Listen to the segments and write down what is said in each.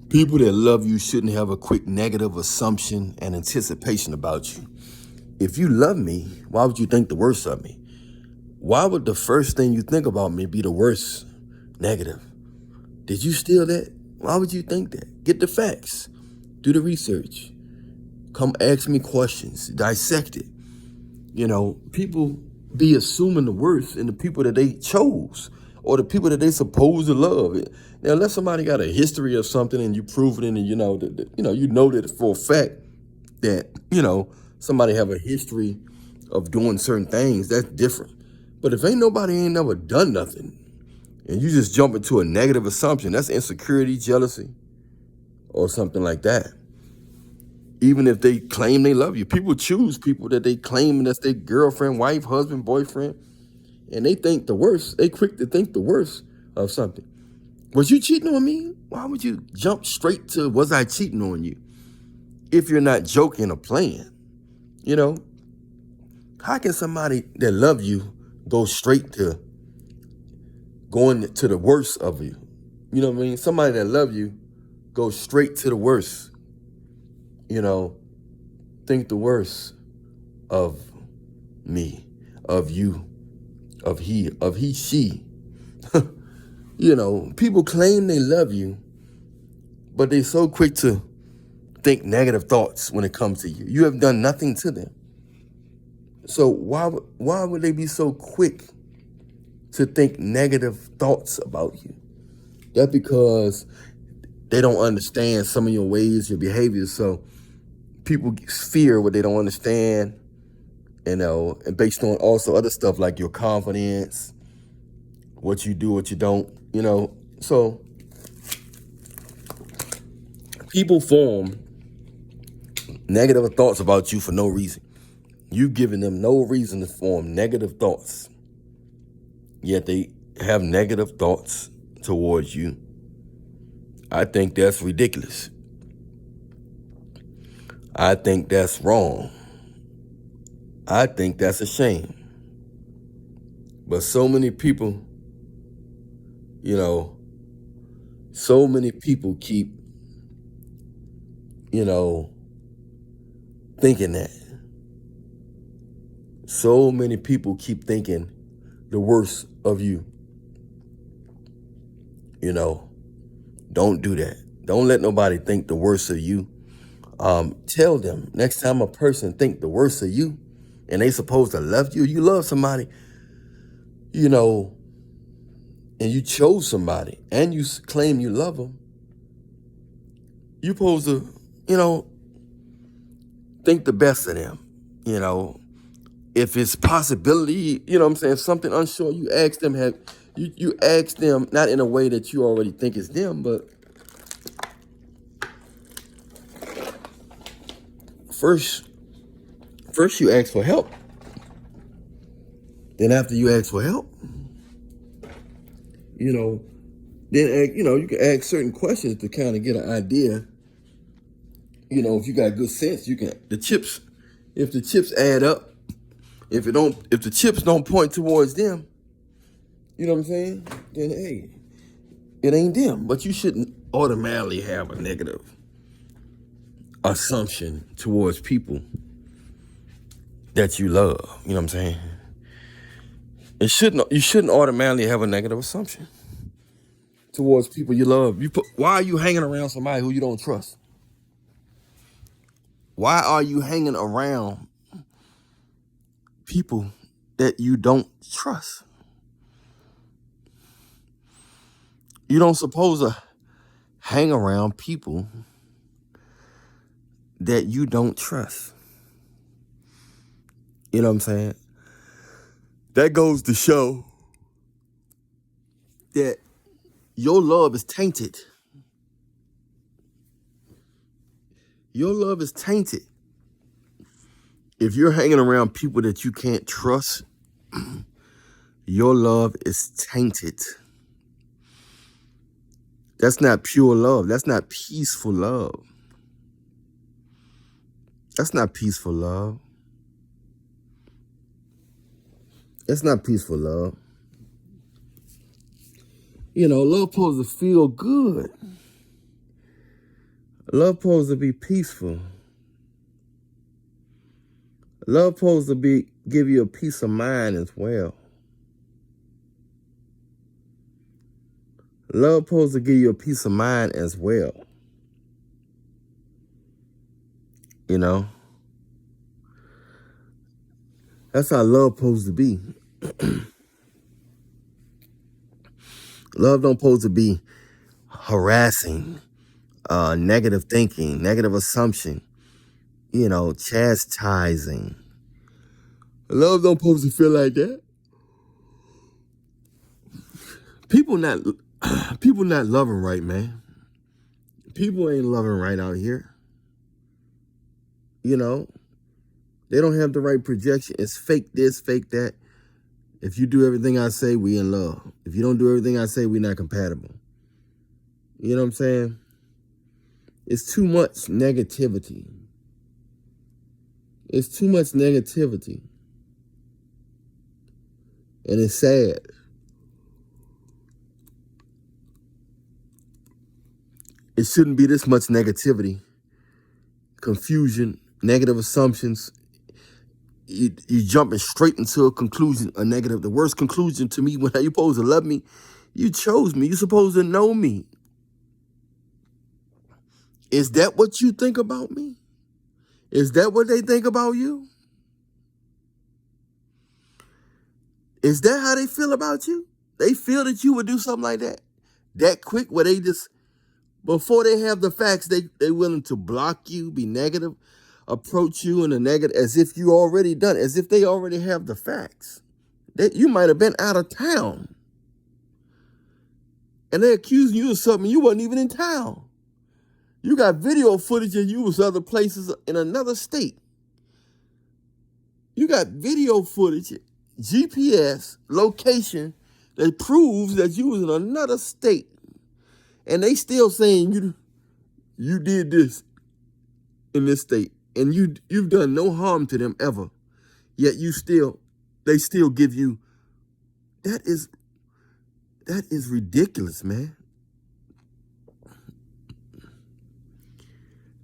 People that love you shouldn't have a quick negative assumption and anticipation about you. If you love me, why would you think the worst of me? Why would the first thing you think about me be the worst negative? Did you steal that? Why would you think that? Get the facts. Do the research. Come ask me questions. Dissect it. People be assuming the worst in the people that they chose or the people that they supposed to love. Now, unless somebody got a history of something and you prove it, and that for a fact that somebody have a history of doing certain things, that's different. But if ain't never done nothing, and you just jump into a negative assumption, that's insecurity, jealousy, or something like that. Even if they claim they love you, people choose people that they claim that's their girlfriend, wife, husband, boyfriend, and they think the worst. They quick to think the worst of something. Was you cheating on me? Why would you jump straight to, was I cheating on you? If you're not joking or playing, how can somebody that love you go straight to going to the worst of you? You know what I mean? Somebody that love you goes straight to the worst. Think the worst of me, of you, of he, she. People claim they love you, but they so quick to think negative thoughts when it comes to you. You have done nothing to them. So why would they be so quick to think negative thoughts about you? That's because they don't understand some of your ways, your behaviors. So people fear what they don't understand, and based on also other stuff like your confidence, what you do, what you don't, So people form negative thoughts about you for no reason. You've given them no reason to form negative thoughts, yet they have negative thoughts towards you. I think that's ridiculous. I think that's wrong. I think that's a shame. But so many people keep, thinking that. So many people keep thinking the worst of you. Don't do that. Don't let nobody think the worst of you. Tell them next time a person think the worst of you and they supposed to love you, you love somebody, and you chose somebody and you claim you love them, you supposed to, think the best of them. If it's possibility, if something unsure, you ask them, you ask them, not in a way that you already think it's them, but first you ask for help. Then after you ask for help, then you can ask certain questions to kind of get an idea. If you got good sense, you can if the chips add up, if the chips don't point towards them, you know what I'm saying? Then hey, it ain't them. But you shouldn't automatically have a negative assumption towards people that you love. You know what I'm saying? You shouldn't automatically have a negative assumption towards people you love. Why are you hanging around somebody who you don't trust? Why are you hanging around people that you don't trust? You don't supposed to hang around people that you don't trust. You know what I'm saying? That goes to show that your love is tainted. Your love is tainted. If you're hanging around people that you can't trust, your love is tainted. That's not pure love. That's not peaceful love. That's not peaceful love. That's not peaceful love. Love supposed to feel good. Love supposed to be peaceful. Love supposed to give you a peace of mind as well. Love supposed to give you a peace of mind as well. You know? That's how love supposed to be. Love don't supposed to be harassing, negative thinking, negative assumption, chastising. Love don't supposed to feel like that. People not loving right, man. People ain't loving right out here. They don't have the right projection. It's fake this, fake that. If you do everything I say, we in love. If you don't do everything I say, we not compatible. You know what I'm saying? It's too much negativity. It's too much negativity. And it's sad. It shouldn't be this much negativity, confusion, negative assumptions. You jumping straight into a conclusion, a negative. The worst conclusion to me, when you're supposed to love me, you chose me. You're supposed to know me. Is that what you think about me? Is that what they think about you? Is that how they feel about you? They feel that you would do something like that? That quick, where they just, before they have the facts, they willing to block you, be negative, approach you in a negative, as if you already done, as if they already have the facts. You might have been out of town. And they're accusing you of something you wasn't even in town. You got video footage of you was other places in another state. You got video footage, GPS, location that proves that you was in another state. And they still saying you did this in this state. And you've done no harm to them ever. Yet they still give you, that is ridiculous, man.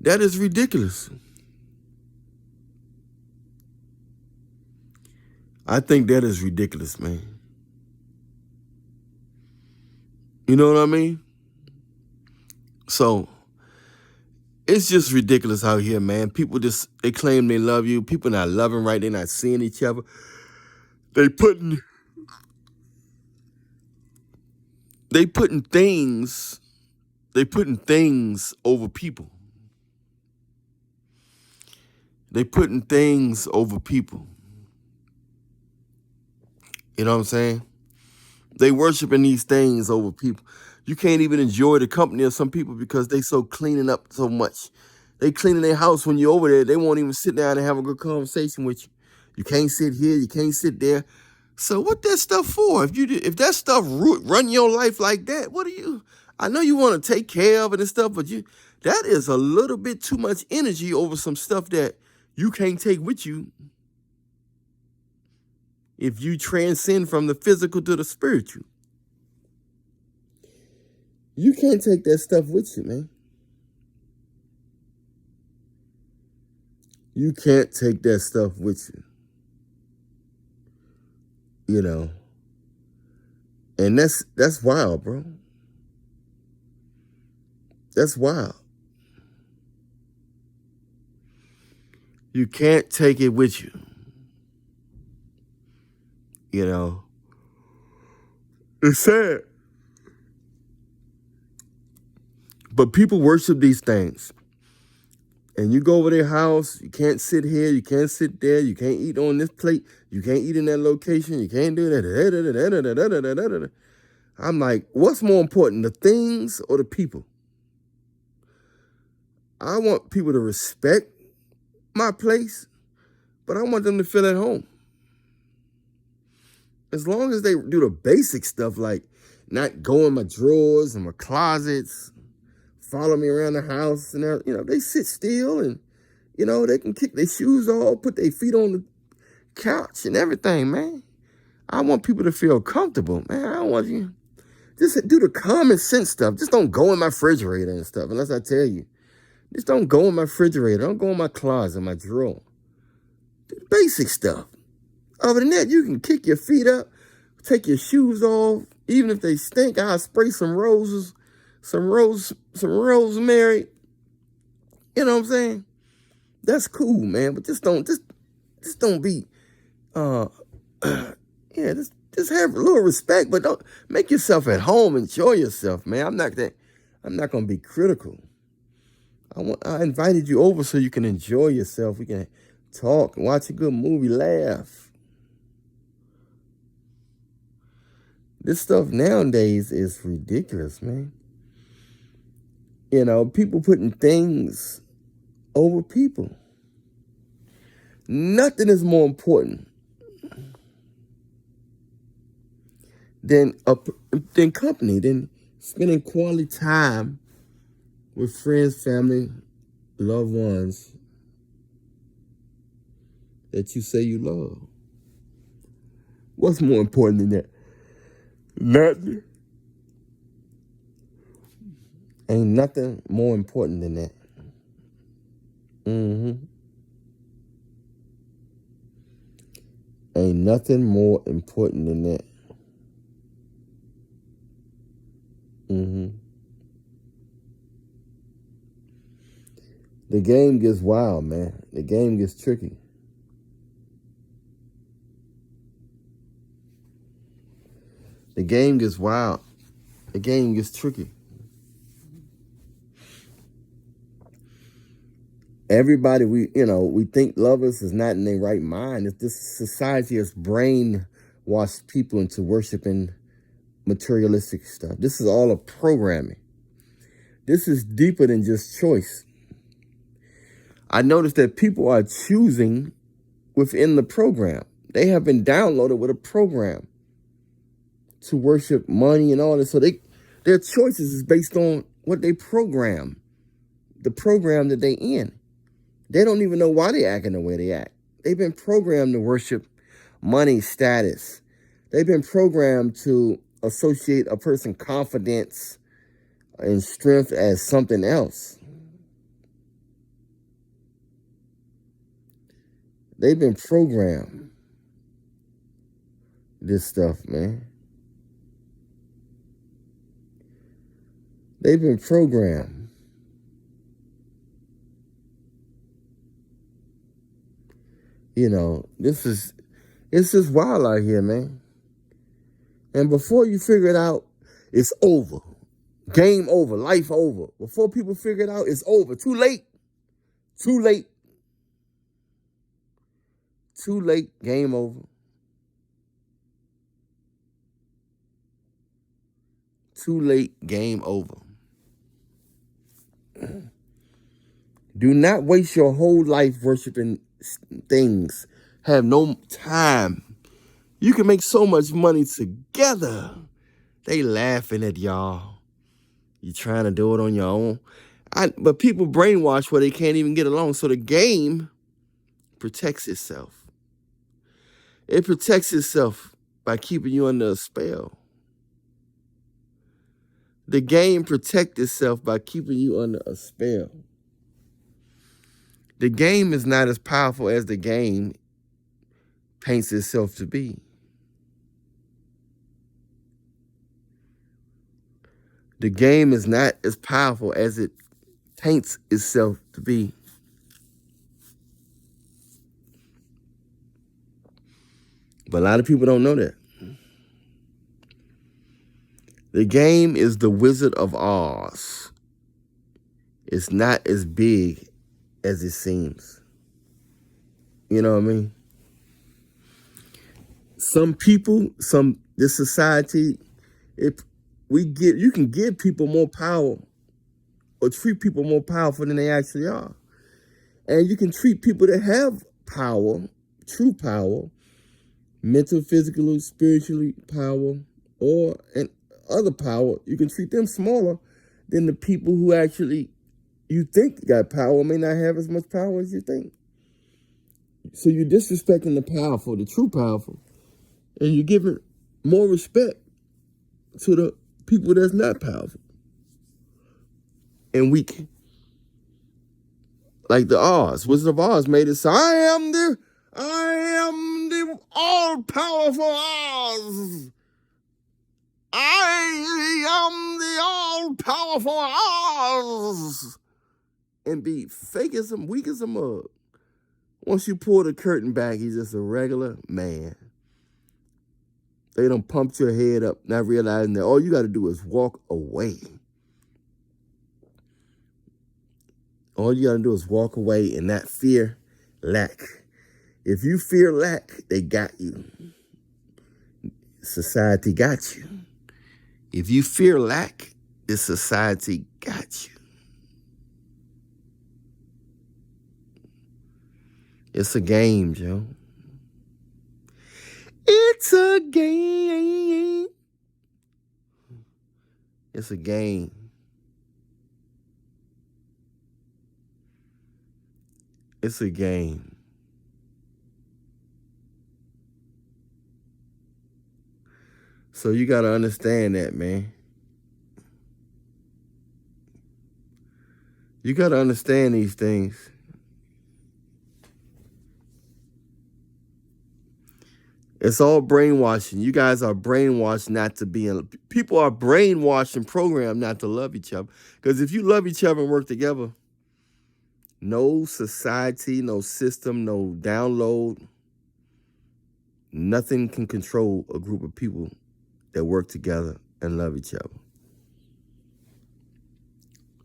That is ridiculous. I think that is ridiculous, man. You know what I mean? So, it's just ridiculous out here, man. People they claim they love you. People not loving right. They're not seeing each other. They putting things over people. They putting things over people. You know what I'm saying? They worshiping these things over people. You can't even enjoy the company of some people because they so cleaning up so much. They cleaning their house. When you're over there, they won't even sit down and have a good conversation with you. You can't sit here. You can't sit there. So what that stuff for? If that stuff run your life like that, what do you? I know you want to take care of it and stuff, but that is a little bit too much energy over some stuff that you can't take with you. If you transcend from the physical to the spiritual, you can't take that stuff with you, man. You can't take that stuff with you. And that's wild, bro. That's wild. You can't take it with you. It's sad. But people worship these things. And you go over their house, you can't sit here, you can't sit there, you can't eat on this plate, you can't eat in that location, you can't do that. I'm like, what's more important, the things or the people? I want people to respect my place, but I want them to feel at home. As long as they do the basic stuff, like not go in my drawers and my closets, follow me around the house, and they sit still, and they can kick their shoes off, put their feet on the couch and everything, man. I want people to feel comfortable, man. I don't want you just do the common sense stuff. Just don't go in my refrigerator and stuff unless I tell you. Just don't go in my refrigerator. Don't go in my closet, my drawer. Do the basic stuff. Other than that, you can kick your feet up, take your shoes off. Even if they stink, I'll spray some roses, some rosemary. You know what I'm saying? That's cool, man. But just don't be, yeah, just have a little respect, but don't make yourself at home. Enjoy yourself, man. I'm not gonna be critical. I invited you over so you can enjoy yourself. We can talk, watch a good movie, laugh. This stuff nowadays is ridiculous, man. You know, people putting things over people. Nothing is more important than company, than spending quality time with friends, family, loved ones that you say you love. What's more important than that? Nothing. Ain't nothing more important than that. Ain't nothing more important than that. The game gets wild, man. The game gets tricky. The game gets wild. The game gets tricky. Everybody we think lovers is not in their right mind. If this society has brainwashed people into worshiping materialistic stuff. This is all a programming. This is deeper than just choice. I noticed that people are choosing within the program. They have been downloaded with a program to worship money and all this. So their choices is based on what they program, the program that they in. They don't even know why they acting the way they act. They've been programmed to worship money, status. They've been programmed to associate a person's confidence and strength as something else. They've been programmed this stuff, man. They've been programmed. You know, it's just wild out here, man. And before you figure it out, it's over. Game over, life over. Before people figure it out, it's over. Too late. Too late. Too late, game over. Too late, game over. Do not waste your whole life worshiping things. Have no time. You can make so much money together. They laughing at y'all. You trying to do it on your own. But people brainwash where they can't even get along. So the game protects itself. It protects itself by keeping you under a spell. The game protects itself by keeping you under a spell. The game is not as powerful as the game paints itself to be. The game is not as powerful as it paints itself to be. But a lot of people don't know that. The game is the Wizard of Oz. It's not as big as it seems. You know what I mean? Some people, this society, you can give people more power or treat people more powerful than they actually are. And you can treat people that have power, true power, mental, physical, spiritually power, and other power, you can treat them smaller than the people who actually you think got power may not have as much power as you think. So you're disrespecting the powerful, the true powerful, and you're giving more respect to the people that's not powerful and weak. Like the Oz, Wizard of Oz made it so I am the all-powerful Oz. I am the all-powerful Oz. And be fake as him, weak as a mug. Once you pull the curtain back, he's just a regular man. They done pumped your head up, not realizing that all you got to do is walk away. All you got to do is walk away and not fear lack. If you fear lack, they got you. Society got you. If you fear lack, the society got you. It's a game, Joe. It's a game. It's a game. It's a game. So you got to understand that, man. You got to understand these things. It's all brainwashing. You guys are brainwashed not to be in. People are brainwashed and programmed not to love each other. Because if you love each other and work together, no society, no system, no download, nothing can control a group of people that work together and love each other.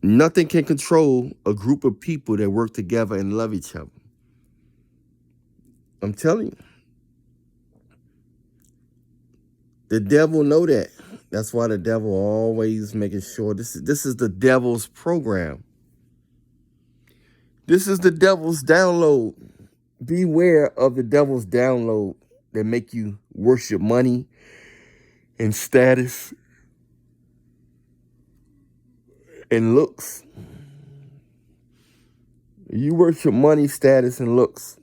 Nothing can control a group of people that work together and love each other. I'm telling you. The devil know that. That's why the devil always making sure this is the devil's program. This is the devil's download. Beware of the devil's download that make you worship money and status and looks. You worship money, status, and looks.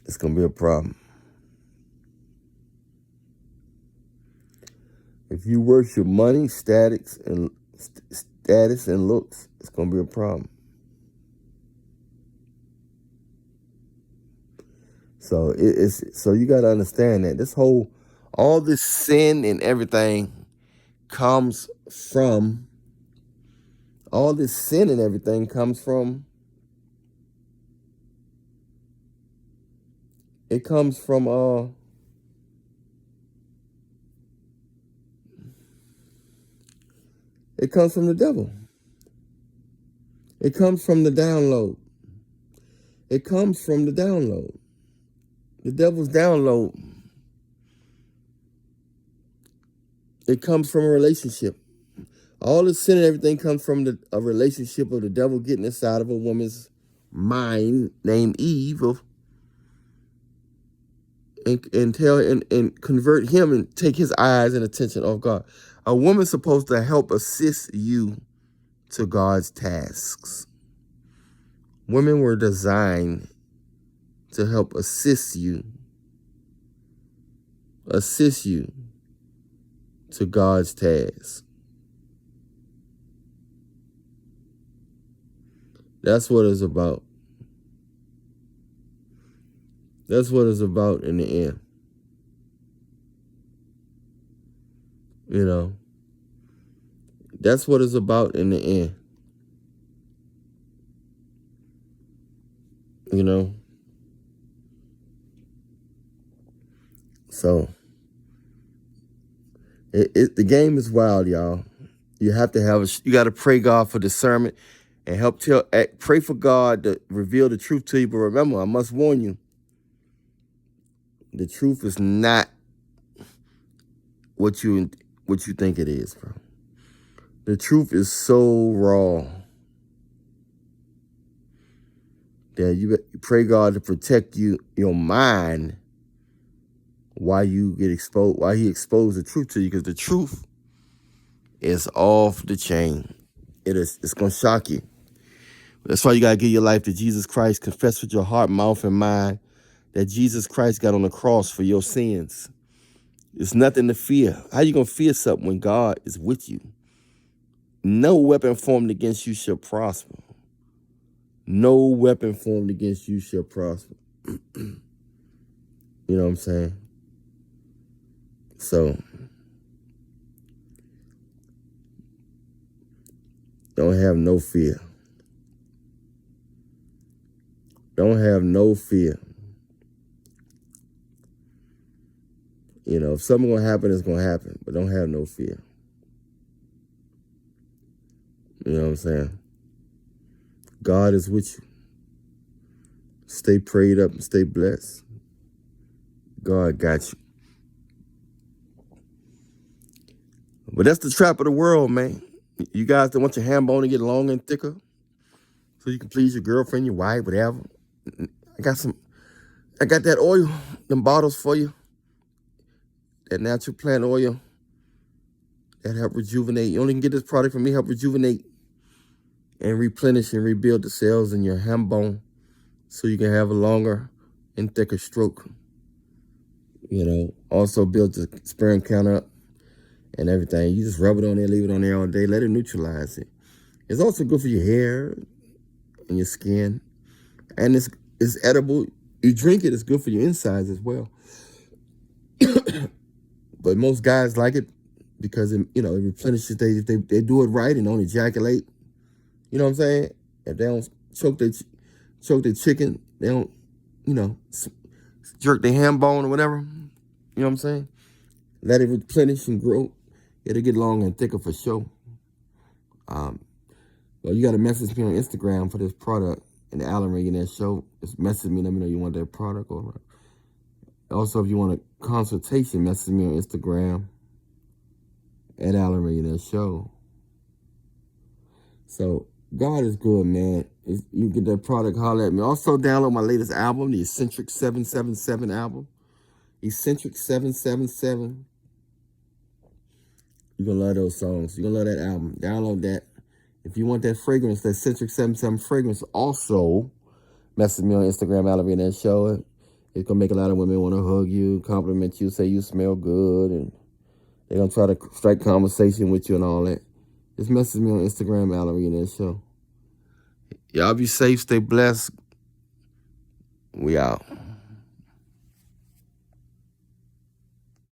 It's going to be a problem. If you worship money, status, and looks, it's going to be a problem. So so you got to understand that all this sin and everything comes from. All this sin and everything comes from. It comes from It comes from the devil. It comes from the download. It comes from the download. The devil's download. It comes from a relationship. All the sin and everything comes from a relationship of the devil getting inside of a woman's mind named Eve and convert him and take his eyes and attention off God. A woman's supposed to help assist you to God's tasks. Women were designed to help assist you to God's tasks. That's what it's about. That's what it's about in the end. You know, that's what it's about in the end. You know, so the game is wild, y'all. You have to you got to pray God for discernment and pray for God to reveal the truth to you. But remember, I must warn you, the truth is not what you think it is, bro. The truth is so raw that you pray God to protect your mind while you get exposed, while he exposed the truth to you, because the truth is off the chain. It's gonna shock you. That's why you gotta give your life to Jesus Christ. Confess with your heart, mouth, and mind that Jesus Christ got on the cross for your sins. There's nothing to fear. How you gonna fear something when God is with you? No weapon formed against you shall prosper. No weapon formed against you shall prosper. You know what I'm saying? So, don't have no fear. Don't have no fear. You know, if something gonna happen, it's gonna happen. But don't have no fear. You know what I'm saying? God is with you. Stay prayed up and stay blessed. God got you. But that's the trap of the world, man. You guys that want your ham bone to get longer and thicker so you can please your girlfriend, your wife, whatever. I got that oil, them bottles for you. That natural plant oil that help rejuvenate. You only can get this product from me, help rejuvenate and replenish and rebuild the cells in your ham bone so you can have a longer and thicker stroke. You know, also build the sperm count up and everything. You just rub it on there, leave it on there all day, let it neutralize it. It's also good for your hair and your skin. And it's edible. You drink it, it's good for your insides as well. But most guys like it because it replenishes. They do it right and don't ejaculate. You know what I'm saying? If they don't choke their chicken, they don't, jerk their ham bone or whatever. You know what I'm saying? Let it replenish and grow. It'll get longer and thicker for sure. Well, you got to message me on Instagram for this product and the Alan Millionaire Show. Just message me, let me know you want that product. Or also, if you want a consultation, message me on Instagram at Alan Millionaire Show. So, God is good, man. You get that product, holler at me. Also, download my latest album, the Eccentric 777 album. Eccentric 777. You're going to love those songs. You're going to love that album. Download that. If you want that fragrance, that Eccentric 77 fragrance, also message me on Instagram, Alan Millionaire Show. It's going to make a lot of women want to hug you, compliment you, say you smell good, and they're going to try to strike conversation with you and all that. Just message me on Instagram, Alan Millionaire Show. Y'all be safe, stay blessed. We out.